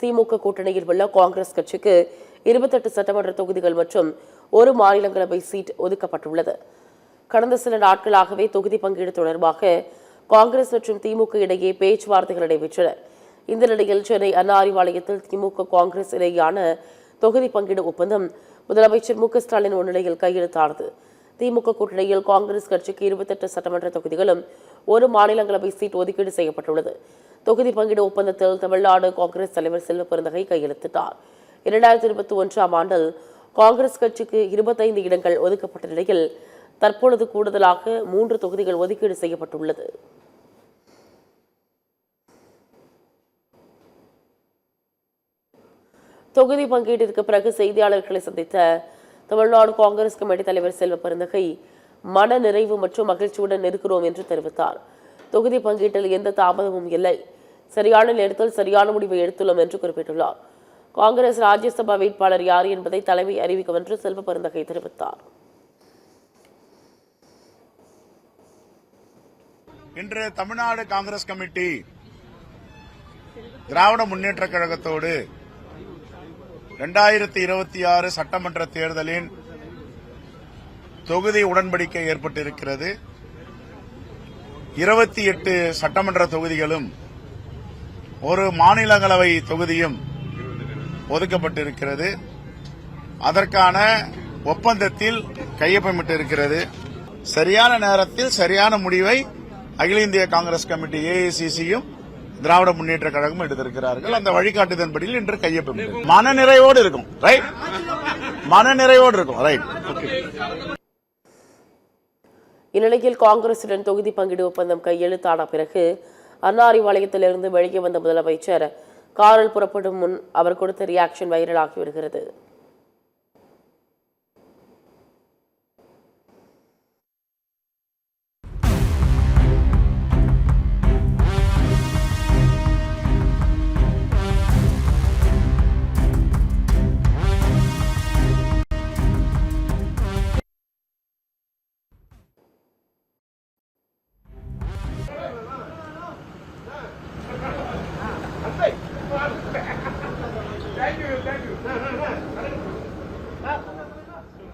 திமுக கூட்டணியில் உள்ள காங்கிரஸ் கட்சிக்கு 28 சட்டமன்ற தொகுதிகள் மற்றும் ஒரு மாநிலங்களவை சீட் ஒதுக்கப்பட்டுள்ளது. கடந்த சில நாட்களாகவே தொகுதி பங்கீடு தொடர்பாக காங்கிரஸ் மற்றும் திமுக இடையே பேச்சுவார்த்தைகள் நடைபெற்றன. இந்த நிலையில் சென்னை அண்ணா அறிவாலயத்தில் திமுக காங்கிரஸ் இடையேயான தொகுதி பங்கீடு ஒப்பந்தம் முதலமைச்சர் மு.க.ஸ்டாலின் முன்னிலையில் கையெழுத்தானது. திமுக கூட்டணியில் காங்கிரஸ் கட்சிக்கு 28 சட்டமன்ற தொகுதிகளும் ஒரு மாநிலங்களவை சீட் ஒதுக்கீடு செய்யப்பட்டுள்ளது. தொகுதி பங்கீடு ஒப்பந்தத்தில் தமிழ்நாடு காங்கிரஸ் தலைவர் செல்வ பெருந்தகை கையெழுத்திட்டார். 2021ஆம் ஆண்டில் காங்கிரஸ் கட்சிக்கு 25 இடங்கள் ஒதுக்கப்பட்ட நிலையில் தற்பொழுது கூடுதலாக 3 தொகுதிகள் ஒதுக்கீடு செய்யப்பட்டுள்ளது. தொகுதி பங்கீட்டிற்கு பிறகு செய்தியாளர்களை சந்தித்த தமிழ்நாடு காங்கிரஸ் கமிட்டி தலைவர் செல்வ பெருந்தகை மன நிறைவு மற்றும் மகிழ்ச்சியுடன் இருக்கிறோம் என்று தெரிவித்தார். தொகுதி பங்கீட்டில் எந்த தாமதமும் இல்லை, சரியான நேரத்தில் சரியான முடிவை எடுத்துள்ளோம் என்று குறிப்பிட்டுள்ளார். காங்கிரஸ் ராஜ்யசபா வேட்பாளர் யார் என்பதை தலைமை அறிவிக்கும் என்று செல்வ பெருந்தகை தெரிவித்தார். இன்று தமிழ்நாடு காங்கிரஸ் கமிட்டி திராவிட முன்னேற்ற கழகத்தோடு 2026 சட்டமன்ற தேர்தலின் தொகுதி உடன்படிக்கை ஏற்பட்டிருக்கிறது. 28 சட்டமன்ற தொகுதிகளும் ஒரு மாநிலங்களவை தொகுதியும் ஒதுக்கப்பட்டிருக்கிறது. அதற்கான ஒப்பந்தத்தில் கையொப்பமிட்டிருக்கிறது. சரியான நேரத்தில் சரியான முடிவை அகில இந்திய காங்கிரஸ் கமிட்டி AICCயும் திராவிட முன்னேற்ற கழகம் எடுத்திருக்கிறார்கள். அந்த வழிகாட்டுதன்படியில் இன்று கையொப்பம் மனநிறைவோடு இருக்கும். ரைட், மனநிறைவோடு இருக்கும். ரைட். இந்நிலையில் காங்கிரசுடன் தொகுதி பங்கீடு ஒப்பந்தம் கையெழுத்தான பிறகு அண்ணா அறிவாலயத்திலிருந்து வெளியே வந்த முதலமைச்சர் காரில் புறப்படும் முன் அவர் கொடுத்த ரியாக்ஷன் வைரலாகி வருகிறது.